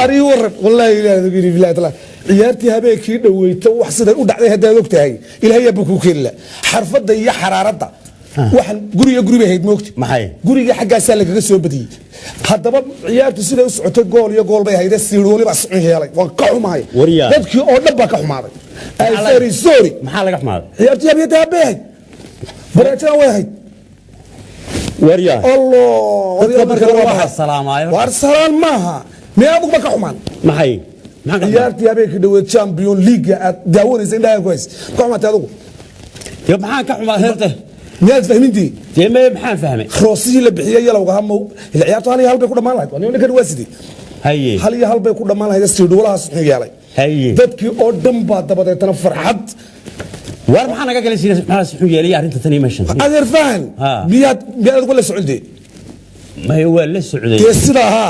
ari warab wallahi ilaahay billahi taala ciyaartii habeenkii dhaweeyto wax sida u dhacday hadaa ogtahay ilaahay abu ku keenla xarfada iyo xaraarada waxan guriga hayd moogti maxay guriga xaggaas laga soo badiyay hadaba ciyaartu sida u socotay gool iyo gool bay hayda siir waliba socon yeelay waan ka xumahay dadkii oo dhan baa ka xumaaday ay very sorry maxaa laga xumaaday ciyaartii habeenkii habeen barajaan way hayd wariya الله الله السلامايو وارسلان maaha meeyaadu ma ka xumaan maxay ciyaartii habeenkii dhaweed champion league aad daawanaysa indhaha ku hays ka xumaatay adigu yo maxaa ka xumaa heerta miyaad fahmintii deemay maxaan fahmay roosii la bixiyay yalowga hamo ciyaartu hal bay ku dhamaan lahayd waa ninka waasidi haye hal bay ku dhamaan lahayd stuudulahaas wuxuu yeelay haye dadkii oo dhan baa dabadeetana farxad war maxaa naga galay maxaa wuxuu yeelay arinta tan imashan adeer faan miyaad wala socday ma waa la socday sida ha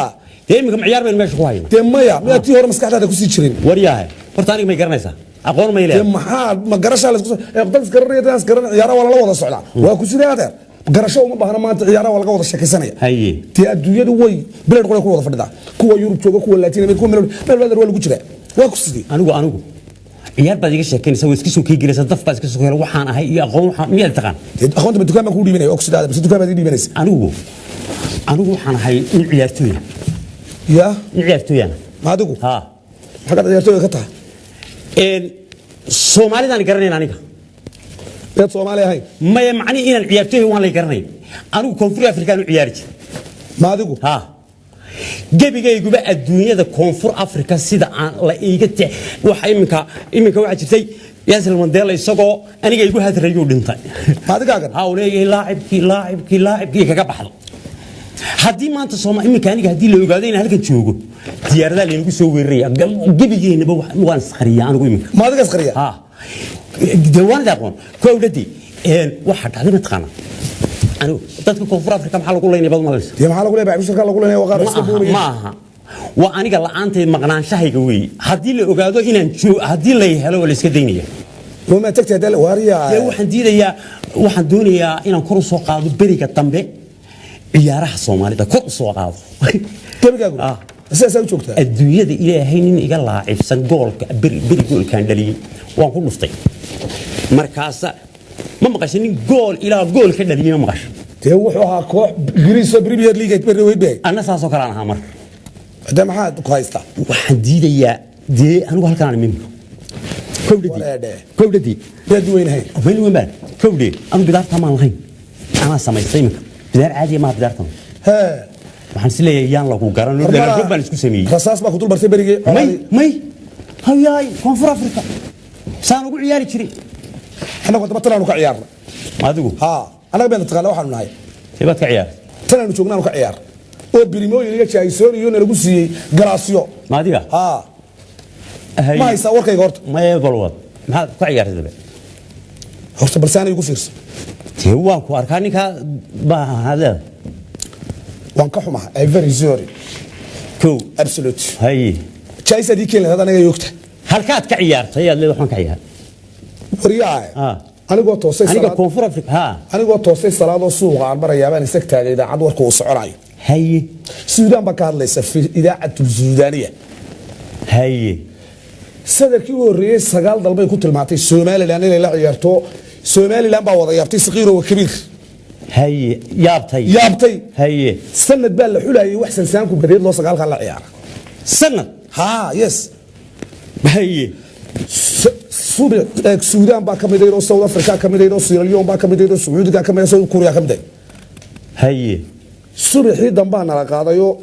deemka ciyaar baan meesha ku hayna deemaya miyaad tii hore maskaxdaada ku sii jirin waryahay horta aniga ma garanaysaa aqoon ma ilaahay maxaa ma garashaa la isku dadka garanayaan garan ciyaaraha wala wada socdaa waa ku sidee adeer garasho uma baahna maanta ciyaaraha wala wada sheekaysanaya haye tii adduunyadu way bilad qolay ku wada fadhida kuwa Yurub jooga kuwa Latin America kuwa meel wada lagu jira waa ku sidee anigu ciyaar baad iga sheekeynaysaa way iska soo kiigilaysaa daf baad iska soo keenay waxaan ahay iyo aqoon waxaan miyaad taqaan aqoonta ma dukaan ma ku dhiibinay oksidaada bas dukaan baad dhiibinaysaa anigu waxaan ahay in ciyaartooy ciyaartooyana ma adigu ha xagga ciyaartooy ka tahay Soomaalidaan garanay aniga dad Soomaali ahay ma macni inaan ciyaartooy waan la garanay anigu koonfur Afrikaan u ciyaari jiray ma adigu ha gebigayguba adduunyada koonfur Afrika sida aan la iiga waxa iminka waxa jirtay Nelson Mandela isagoo aniga igu hadrayo dhintay maadigaagan ha uleeyay laacibkii kaga baxdo haddii maanta Soomaali iminka aniga hadii la ogaado in halkan joogo diyaarada leenu soo weeraraya gebigeynaba waan sakhriyaa anigu iminka maadiga sakhriyaa ha deewaan daaqon koowdadii waxa dhacday matqana anigu dadka koonfur Afrika maxaa lagu leeyahay bad malaysa maxaa lagu leeyahay bacshirka lagu leeyahay waqar istabuuriga maaha waa aniga la'aantay maqnaanshahayga weey hadii la ogaado inaan hadii la helo wala iska daynaya wama tagtay dal wariya waxaan doonayaa inaan kor u soo qaado bariga dambe ciyaaraha Soomaalida kor u soo qaado gebigaagu asaas joogtaa adduunyada ilaahay nin iga laacibsan goolka bari goolkan dhaliyay waan ku dhuftay markaas ma maqashay nin gool ilaa gool ka dhaliyay ma maqashay tee wuxuu ahaa koox Greece Premier League ay bari weyd ana saas oo kala aan mar hada maxaad ku haystaa waxaan diidayaa anigu halkaan min kowdadii yad weynahay weyn kowdee anu bidaarta ma lahayn ana samaystay minka bidaar caadi ma bidaartan waxaan si leeyahay yaan lagu garanay dalago baan isku sameeyay rasaas baa ku dul bartay barigay may hayay koonfur Afrika saan ugu ciyaari jiray anagu daba talaanu ka ciyaarna adigu ha anaga baan taqaan waxaan nahay heebad ka ciyaar talaanu joognaanu ka ciyaar oo birimooyin iga jaaysoon iyo lagu siiyay galaasyo maadiga ha ma haysa warkayga horta ma balwad maxaa ka ciyaartay horta balsaan igu fiirsan tee waan ku arkaa ninka baa hada waan ka xumaa ay very sorry absolute hay jaaysa diikeen hada anaga yoogta halkaad ka ciyaartay aad leedahay waxaan ka ciyaar wariyaa anigoo toosay aniga koonfur Afrika ha anigoo toosay salaado suuqa aan barayaabaan isagtaaga idaacad warka uu soconayo haye Suudaan ba ka hadlaysa idaacadu Suudaaniya haye sadarkii uu horeeyay 9 dalbay ku tilmaantay Soomaaliland inay la ciyaarto Soomaaliland baa wada yaabtay saqiiro oo kabiir haye yaabtay haye sanad baa la xulayay wax sansaanku badeed loo 9 kan la ciyaara sanad ha yes haye Suudaan baa kamid ah South Africa kamid ah Sierra Leone baa kamid ah Sacuudiga kamid ah South Korea kamid ah haye subaxii dambaa nala qaadayo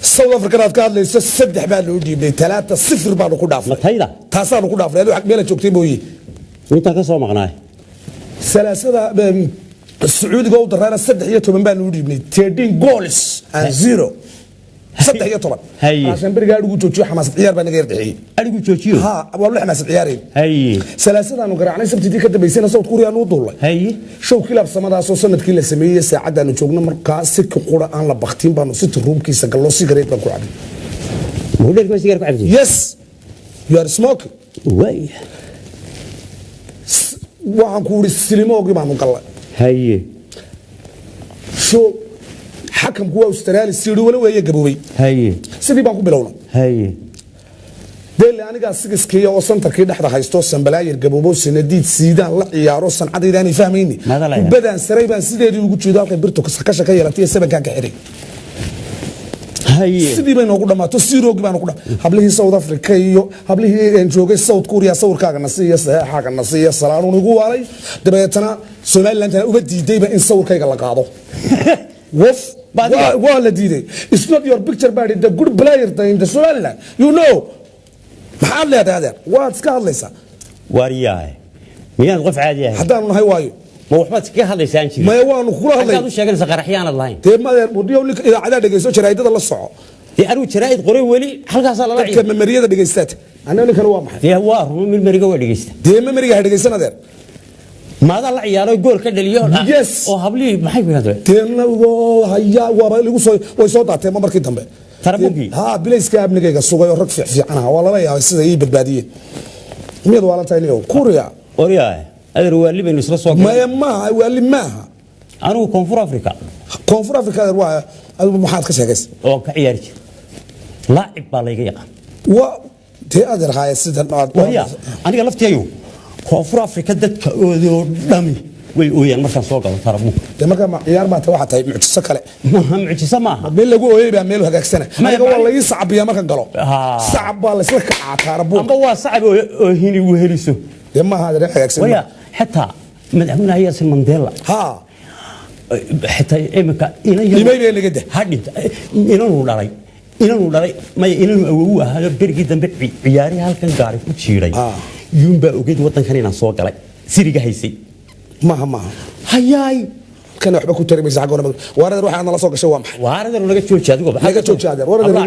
South Africa aad ka hadlayso 3 baa loo dhiibay 3-0 baa ku dhaafay matayda taasaan ku dhaafay wax meel joogtay mooyee inta ka soo maqnaay salaasada Sacuudiga oo daraana 13 baa loo dhiibay 13 goals and 0 13 عشان برجع أدوق جوجو حماس عيار بنا غير دحين أدوق جوجو ها والله حماس عيارين هاي سلاسل أنا قرأنا سبت دي كده بيسنا صوت كوريا نوضل هاي شو كلا بسمة ده سوسنة كلا سمية ساعة أنا شغلنا مركز سك قرأ أنا لبختين بانو ست روم كيس قالوا سيجاريت بكو عبد مو ده كم سيجارة عبد يس you are smoking واي وعن كوري السينما وقي ما نقول هاي شو xakamku waa Australia sidii wala weeye gaboobay haye sidii baan ku bilowna haye deel aniga sigiskii oo santarkii dhaxda haysto sanbalaayir gaboobo sanadiid siidaan la ciyaaro sancadeedaan fahmayni badan saray baan sideedii ugu jeedo halka birto ka shaqo yeelatay sabanka ka xiray haye sidii bay noogu dhamaato siroog baan ugu hablihii South Africa iyo hablihii aan joogay South Korea sawirkaaga nasiya saxaaga nasiya salaanu ugu waalay dabeetana Somaliland uba diidayba in sawirkayga la qaado waf wala diiday it's not your picture but the good player in the Somaliland you know maxaa leedahay waad iska hadlaysaa wariyahay miyaan qof caadi ah hadaan nahay waayo ma waxbaad iska hadlaysaan jiray ma waanu kula hadlay aad u sheeganaysa qaraxyaan lahayn teemadeer budiyo idaacada dhageyso jaraa'idada la soco anu jaraa'id qoray wali halkaas la ciyaar dadka memeriyada dhageystaad anana kale waa maxay yaa waa run memeriga waa dhageysta memeriga dhageysanadeer maada la ciyaaro gool ka dhaliyo oo habli maxay bilaadeen teena haya waa lagu soo way soo daatay markii dambe tarabugi ha bilayska abnigayga sugay oo rag fiican ah wala yahay sida ay badbaadiyeen mid wala taayliyo Korea Korea adeer wali baynu isla soo galay ma wali ma anu Koonfur Afrika waa maxaad ka sheegaysaa oo ka ciyaari jir laacib baa laga yaqaan wa tee adeer haye sida aniga laftiyayo Koonfur Afrika dadka oo dhami way ooyaan markaan soo galo tarabuug marka ma ciyaar ma waxa tahay mucjiso kale ma mucjiso ma meel lagu ooyay baa meel hagaagsana aniga waa la ii sacabiya markaan galo sacab baa la isla kacaa tarabuug amba waa sacab oo hini u heliso ma hada hagaagsan waya حتى مدحونا هي سن مانديلا ها حتى إمكا إيماي بين جده هادي إنه داري ما إنه أوه هذا برجع دم عياري هالكن قارف وتشيري يوم بقى وجد وطن خلينا صوت على سيرجع هيسي ما هياي كان وحبك كنت ترمي زعقونا وارد روح أنا لا صوت شو وارد روح نجت شو شادو نجت شو شادو وارد روح